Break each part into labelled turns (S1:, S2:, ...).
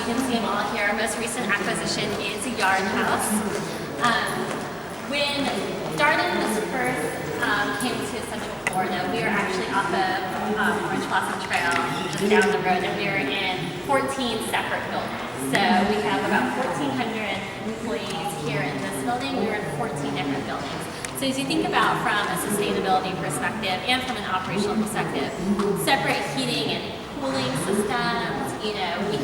S1: can see them all here. Our most recent acquisition is Yard House. When Darden was first came to Central Florida, we were actually off of Orange Blossom Trail, just down the road, and we were in 14 separate buildings. So we have about 1,400 employees here in this building. We were in 14 different buildings. So as you think about from a sustainability perspective and from an operational perspective, separate heating and cooling systems, we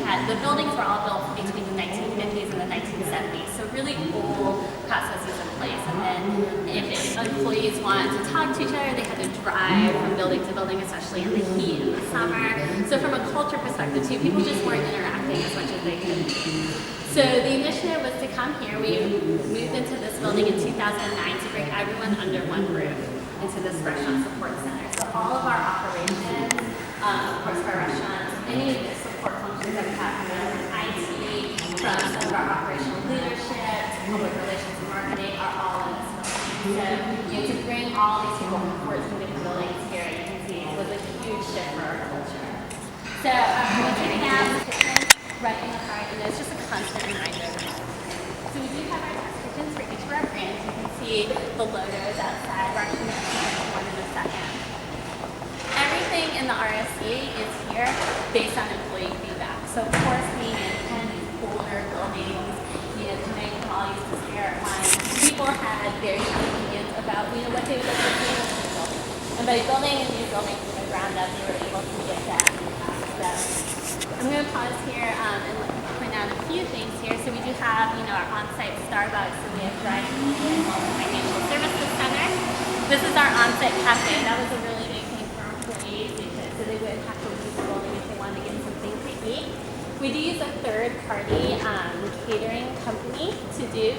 S1: had, the buildings were all built between the 1950s and the 1970s, so really old processes in place. And then if employees wanted to talk to each other, they had to drive from building to building, especially in the heat in the summer. So from a culture perspective too, people just weren't interacting as much as they could be. So the initiative was to come here. We moved into this building in 2009 to bring everyone under one roof into this restaurant support center. So all of our operations, of course our restaurants, any of the support functions that we have from IT, from some of our operational leadership, public relations and marketing are all in this building. So to bring all these people from 14 different buildings here, you can see it was a huge shift for our culture. So we're taking out the kitchen, running the car, and it's just a constant reminder. So we do have our test kitchens for each of our brands. You can see the logos outside. We're actually going to see one in a second. Everything in the RSC is here based on employee feedback. So of course, being in these older buildings, coming from all used to stare at one, people had very strong opinions about what they would like to do in the building. And by building a new building from the ground up, they were able to get that. I'm going to pause here and point out a few things here. So we do have, our on-site Starbucks, so we have drive-thru and financial services center. This is our on-site cafe. That was a really big thing for our employees because so they wouldn't have to leave the building if they wanted to get something to eat. We do use a third-party catering company to do.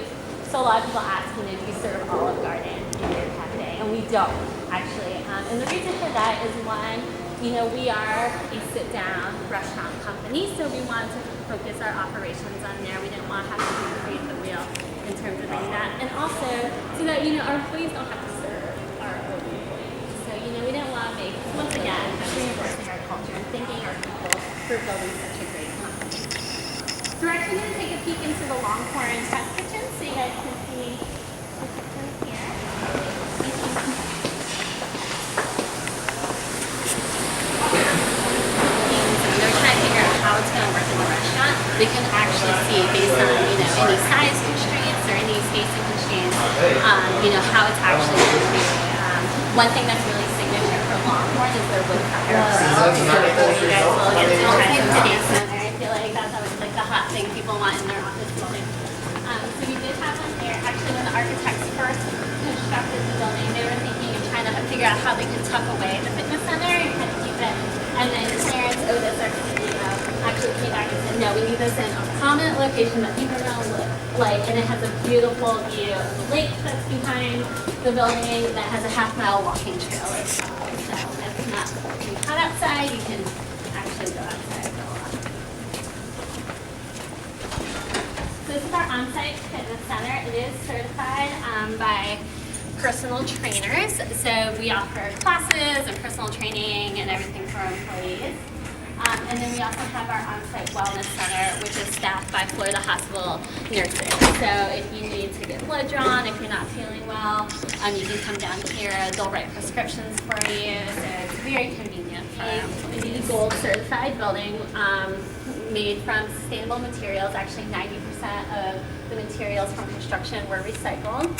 S1: So a lot of people ask, do you serve Olive Garden in your cafe? And we don't, actually. And the reason for that is one, we are a sit-down restaurant company, so we want to focus our operations on there. We didn't want to have to recreate the wheel in terms of doing that. And also, so that, our employees don't have to serve our own employees. So, we didn't want to make, once again, reinforcing our culture and thanking our people for building such a great company. So we're actually going to take a peek into the Longhorn test kitchen, so you guys can see the kitchen here. How it's going to work in the restaurant, we can actually see based on any size constraints or any spacing constraints, how it's actually going to be. One thing that's really signature for Longhorn is their wood fire. So you guys will get to try some today center. I feel like that's always the hot thing people want in their office building. So we did have one there. Actually, when the architects first constructed the building, they were thinking of trying to figure out how they could tuck away the fitness center and kind of keep it. And then Clarence Otis, our CEO, actually came back and said, no, we need this in a prominent location that people don't look like, and it has a beautiful view of the lake that's behind the building that has a half-mile walking trail as well. So if it's not too hot outside, you can actually go outside for a walk. So this is our on-site fitness center. It is certified by personal trainers, so we offer classes and personal training and everything for our employees. And then we also have our on-site wellness center, which is staffed by Florida Hospital nurses. So if you need to get blood drawn, if you're not feeling well, you can come down here. They'll write prescriptions for you. So it's very convenient for our employees. A gold certified building made from sustainable materials. Actually, 90% of the materials from construction were recycled.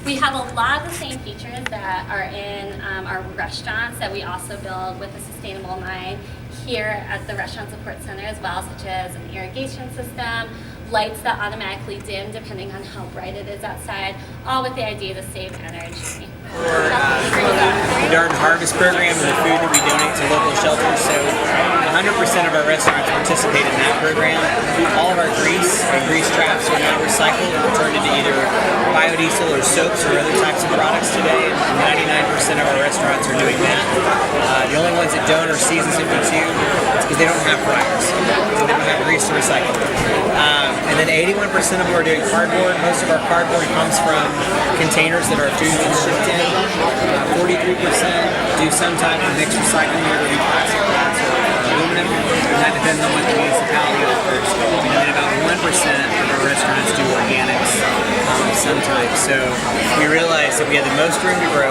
S1: We have a lot of the same features that are in our restaurants that we also build with a sustainable mind here at the Restaurant Support Center as well, such as an irrigation system, lights that automatically dim depending on how bright it is outside, all with the idea to save energy.
S2: The Darden Harvest program and the food that we donate to local shelters, so 100% of our restaurants participate in that program. All of our grease and grease traps are now recycled and turned into either biodiesel or soaps or other types of products today, and 99% of our restaurants are doing that. The only ones that don't are Season 52, it's because they don't have fryers, so they don't have grease to recycle. And then 81% of them are doing cardboard. Most of our cardboard comes from containers that our food gets shipped in. 43% do some type of mixed recycling, whether it be plastic, glass, or aluminum, and that depends on what the municipality offers. sometimes. So we realized that we had the most room to grow,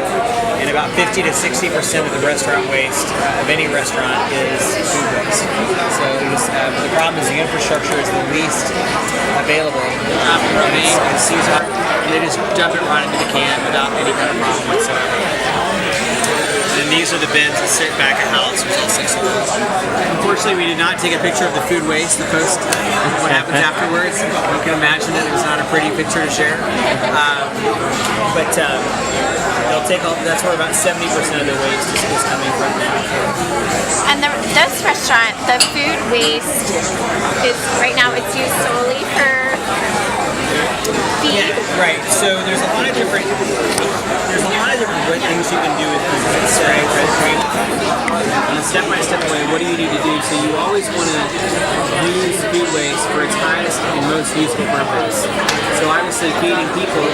S2: and about 50 to 60% of the restaurant waste of any restaurant is food waste. So the problem is the infrastructure is the least available. And Caesar, they just dump it right into the can without any kind of problem whatsoever. And these are the bins that sit back at house. There's all 6 of them. Unfortunately, we did not take a picture of the food waste, the post, what happens afterwards. You can imagine that it was not a pretty picture to share. But they'll take all, that's where about 70% of the waste is coming from now.
S3: And this restaurant, the food waste is right now it's used solely for feed.
S2: Yeah, right. So there's a lot of different things you can do with food waste. In a step-by-step way, what do you need to do? So you always want to use food waste for its highest and most useful purpose. So obviously feeding people,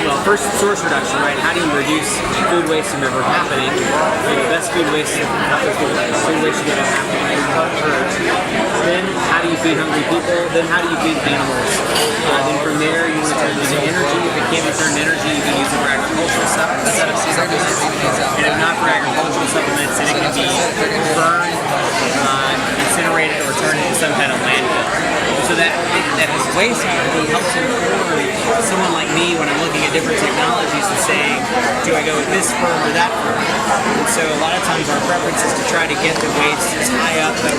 S2: well, first source reduction, right? How do you reduce food waste from ever happening? The best food waste should never happen first. Then how do you feed hungry people? Then how do you feed animals? Then from there you want to turn it into energy. If it can't be turned into energy, you can use it for agricultural supplements. And if not for agricultural supplements, then it can be burned, incinerated, or turned into some kind of landfill. So that waste helps inform someone like me when I'm looking at different technologies and saying, do I go with this firm or that firm? And so a lot of times our preference is to try to get the waste as high up the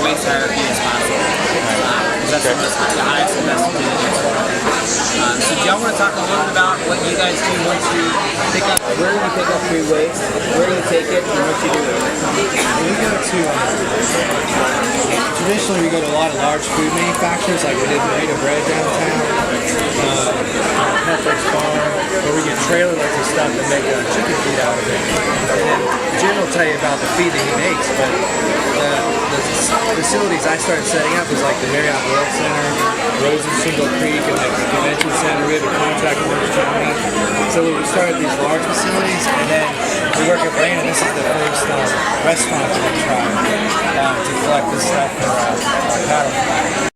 S2: waste hierarchy as possible. Because that's the highest and best utility. So do y'all want to talk a little bit about what you guys do once you pick up, where you pick up food waste, where you take it, and what you do with it?
S4: We go to, traditionally we go to a lot of large food manufacturers, like we did Marina Bread downtown, Pepperidge Farm, where we get trailer loads of stuff and make chicken feed out of it. And then Jim will tell you about the feed that he makes, but the facilities I started setting up was like the Marriott World Center, Rose and Shingle Creek, and the Convention Center. We had a contract with Orange County. So we started these large facilities, and then we work at Brandon. This is the first restaurant that we tried to collect this stuff for our cattle.